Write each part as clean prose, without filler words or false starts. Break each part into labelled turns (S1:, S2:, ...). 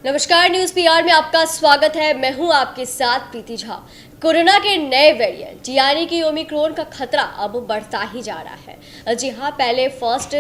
S1: नमस्कार, news PR में आपका स्वागत है। मैं हूं आपके साथ प्रीति झा। कोरोना के नए वेरिएंट यानी कि ओमिक्रॉन का खतरा अब बढ़ता ही जा रहा है। जी हां, पहले फर्स्ट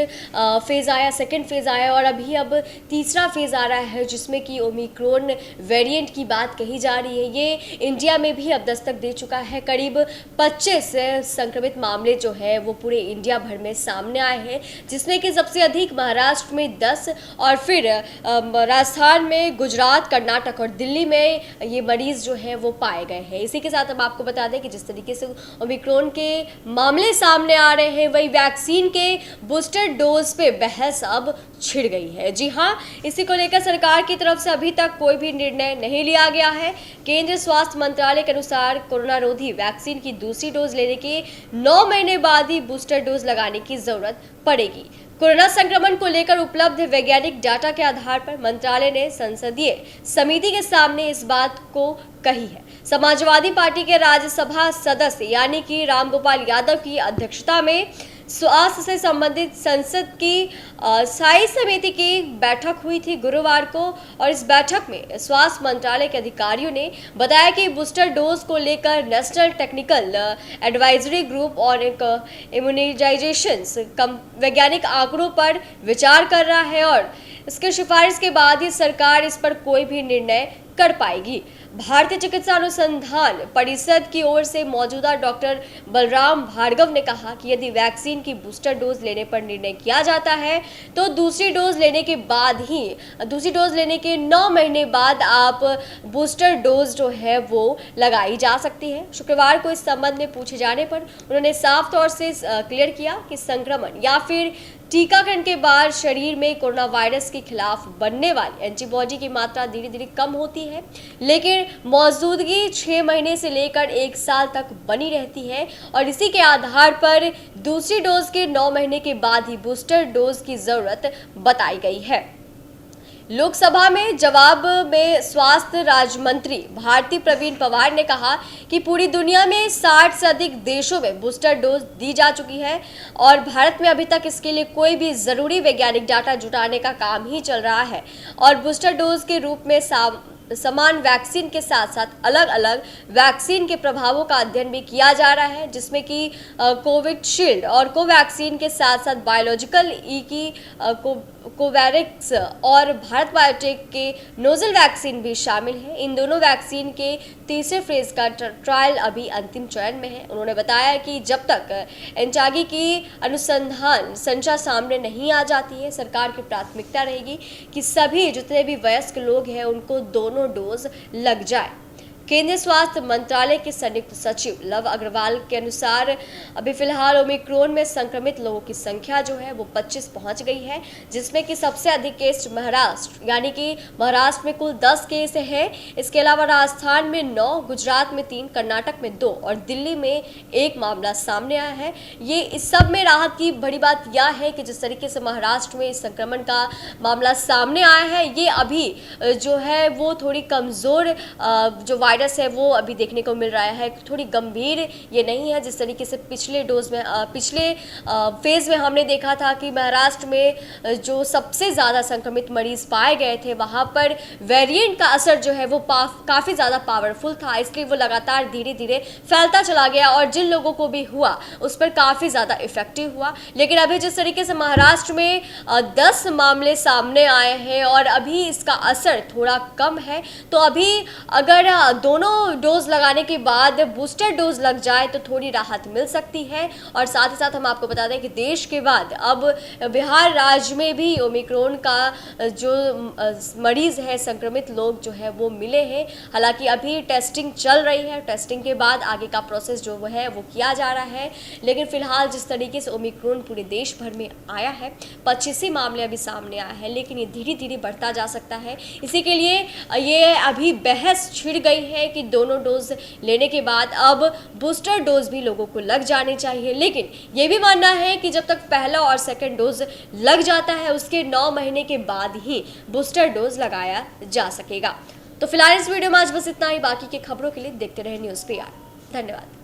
S1: फेज आया, सेकंड फेज आया और अभी अब तीसरा फेज आ रहा है जिसमें कि ओमिक्रॉन वेरिएंट की बात कही जा रही है। ये इंडिया में भी अब दस्तक दे चुका है। करीब 25 संक्रमित मामले जो है वो पूरे इंडिया भर में सामने आए हैं, जिसमें कि सबसे अधिक महाराष्ट्र में 10 और फिर राजस्थान में, गुजरात, कर्नाटक और दिल्ली में ये मरीज जो है वो पाए गए हैं। इसी के साथ अब आपको बता दें कि जिस तरीके से ओमिक्रॉन के मामले सामने आ रहे हैं, वही वैक्सीन के बूस्टर डोज पे बहस अब छिड़ गई है। जी हां, इसी को लेकर सरकार की तरफ से अभी तक कोई भी निर्णय नहीं लिया गया है। केंद्रीय स्वास्थ्य मंत्रालय के अनुसार कोरोना रोधी वैक्सीन की दूसरी डोज लेने के 9 महीने बाद ही बूस्टर डोज लगाने की जरूरत पड़ेगी। कोरोना संक्रमण को लेकर उपलब्ध वैज्ञानिक डाटा के आधार पर मंत्रालय ने संसदीय समिति के सामने इस बात को कही है। समाजवादी पार्टी के राज्यसभा सदस्य यानी कि रामगोपाल यादव की अध्यक्षता में स्वास्थ्य से संबंधित संसद की स्थायी समिति की बैठक हुई थी गुरुवार को, और इस बैठक में स्वास्थ्य मंत्रालय के अधिकारियों ने बताया कि बूस्टर डोज को लेकर नेशनल टेक्निकल एडवाइजरी ग्रुप और एक इम्यूनाइजेशन वैज्ञानिक आंकड़ों पर विचार कर रहा है और इसके सिफारिश के बाद ही सरकार इस पर कोई भी निर्णय कर पाएगी। भारतीय चिकित्सा अनुसंधान परिषद की ओर से मौजूदा डॉक्टर बलराम भार्गव ने कहा कि यदि वैक्सीन की बूस्टर डोज लेने पर निर्णय किया जाता है तो दूसरी डोज लेने के 9 महीने बाद आप बूस्टर डोज जो है वो लगाई जा सकती है। शुक्रवार को इस संबंध में पूछे जाने पर उन्होंने साफ तौर से क्लियर किया कि संक्रमण या फिर टीकाकरण के बाद शरीर में कोरोना वायरस के खिलाफ बनने वाली एंटीबॉडी की मात्रा धीरे धीरे कम होती है, लेकिन मौजूदगी 6 महीने से लेकर 1 साल तक बनी रहती है और इसी के आधार पर दूसरी डोज के 9 महीने के बाद ही बूस्टर डोज की जरूरत बताई गई है। लोकसभा में जवाब में स्वास्थ्य राज्य मंत्री भारती प्रवीण पवार ने कहा कि पूरी दुनिया में 60 से अधिक देशों में बूस्टर डोज दी जा चुकी है और भारत में अभी तक इसके लिए कोई भी जरूरी वैज्ञानिक डाटा जुटाने का काम ही चल रहा है और बूस्टर डोज के रूप में समान वैक्सीन के साथ साथ अलग अलग वैक्सीन के प्रभावों का अध्ययन भी किया जा रहा है, जिसमें कि कोविशील्ड और कोवैक्सीन के साथ साथ बायोलॉजिकल ई की कोवैक्स और भारत बायोटेक के नोजल वैक्सीन भी शामिल है। इन दोनों वैक्सीन के तीसरे फेज का ट्रायल अभी अंतिम चरण में है। उन्होंने बताया कि जब तक एंटागी की अनुसंधान संख्या सामने नहीं आ जाती है, सरकार की प्राथमिकता रहेगी कि सभी जितने भी वयस्क लोग हैं उनको दोनों डोज लग जाए। केंद्रीय स्वास्थ्य मंत्रालय के संयुक्त सचिव लव अग्रवाल के अनुसार अभी फिलहाल ओमिक्रॉन में संक्रमित लोगों की संख्या जो है वो 25 पहुंच गई है, जिसमें कि सबसे अधिक केस महाराष्ट्र यानी कि महाराष्ट्र में कुल 10 केस है। इसके अलावा राजस्थान में 9, गुजरात में 3, कर्नाटक में 2 और दिल्ली में 1 मामला सामने आया है। ये इस सब में राहत की बड़ी बात यह है कि जिस तरीके से महाराष्ट्र में इस संक्रमण का मामला सामने आया है, ये अभी जो है वो थोड़ी कमज़ोर जो वायरस है वो अभी देखने को मिल रहा है, थोड़ी गंभीर ये नहीं है जिस तरीके से पिछले फेज में हमने देखा था कि महाराष्ट्र में जो सबसे ज़्यादा संक्रमित मरीज पाए गए थे वहाँ पर वेरिएंट का असर जो है वो काफ़ी ज़्यादा पावरफुल था, इसलिए वो लगातार धीरे धीरे फैलता चला गया और जिन लोगों को भी हुआ उस पर काफ़ी ज़्यादा इफेक्टिव हुआ। लेकिन अभी जिस तरीके से महाराष्ट्र में 10 मामले सामने आए हैं और अभी इसका असर थोड़ा कम है, तो अभी अगर दोनों डोज लगाने के बाद बूस्टर डोज लग जाए तो थोड़ी राहत मिल सकती है। और साथ ही साथ हम आपको बता दें कि देश के बाद अब बिहार राज्य में भी ओमिक्रॉन का जो मरीज है, संक्रमित लोग जो है वो मिले हैं। हालांकि अभी टेस्टिंग चल रही है, टेस्टिंग के बाद आगे का प्रोसेस जो है वो किया जा रहा है। लेकिन फिलहाल जिस तरीके से ओमिक्रॉन पूरे देश भर में आया है, 25 ही मामले अभी सामने आए हैं, लेकिन ये धीरे धीरे बढ़ता जा सकता है। इसी के लिए ये अभी बहस छिड़ गई है कि दोनों डोज लेने के बाद अब बूस्टर डोज भी लोगों को लग जाने चाहिए। लेकिन ये भी मानना है कि जब तक पहला और सेकंड डोज लग जाता है उसके 9 महीने के बाद ही बूस्टर डोज लगाया जा सकेगा। तो फिलहाल इस वीडियो में आज बस इतना ही। बाकी की खबरों के लिए देखते रहे न्यूज़ पीआर। धन्यवाद।